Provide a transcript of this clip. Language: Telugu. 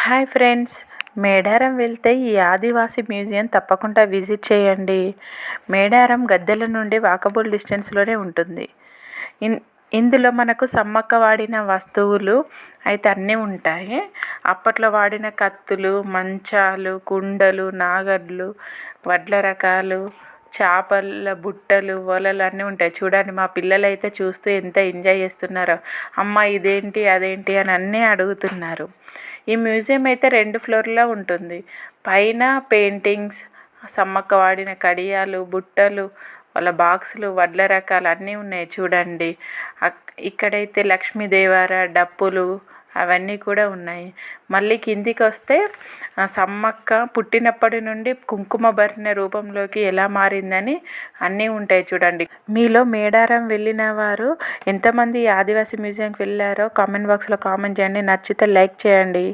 హాయ్ ఫ్రెండ్స్, మేడారం వెళ్తే ఈ ఆదివాసీ మ్యూజియం తప్పకుండా విజిట్ చేయండి. మేడారం గద్దెల నుండి వాకబుల్ డిస్టెన్స్లోనే ఉంటుంది. ఇందులో మనకు సమ్మక్క వాడిన వస్తువులు అయితే అన్నీ ఉంటాయి. అప్పట్లో వాడిన కత్తులు, మంచాలు, కుండలు, నాగళ్ళు, వడ్ల రకాలు, చేపల బుట్టలు, వలలు అన్నీ ఉంటాయి. చూడండి, మా పిల్లలు అయితే చూస్తూ ఎంత ఎంజాయ్ చేస్తున్నారో. అమ్మ ఇదేంటి అదేంటి అని అన్నీ అడుగుతున్నారు. ఈ మ్యూజియం అయితే 2 ఫ్లోర్లో ఉంటుంది. పైన పెయింటింగ్స్, సమ్మక్క వాడిన కడియాలు, బుట్టలు, వాళ్ళ బాక్సులు, వడ్ల రకాలు అన్నీ ఉన్నాయి చూడండి. ఇక్కడైతే లక్ష్మీదేవర, డప్పులు అవన్నీ కూడా ఉన్నాయి. మళ్ళీ కిందికి వస్తే సమ్మక్క పుట్టినప్పటి నుండి కుంకుమ భరిణ రూపంలోకి ఎలా మారిందని అన్నీ ఉంటాయి చూడండి. మీలో మేడారం వెళ్ళిన వారు ఎంతమంది ఆదివాసీ మ్యూజియంకి వెళ్ళారో కామెంట్ బాక్స్లో కామెంట్ చేయండి. నచ్చితే లైక్ చేయండి.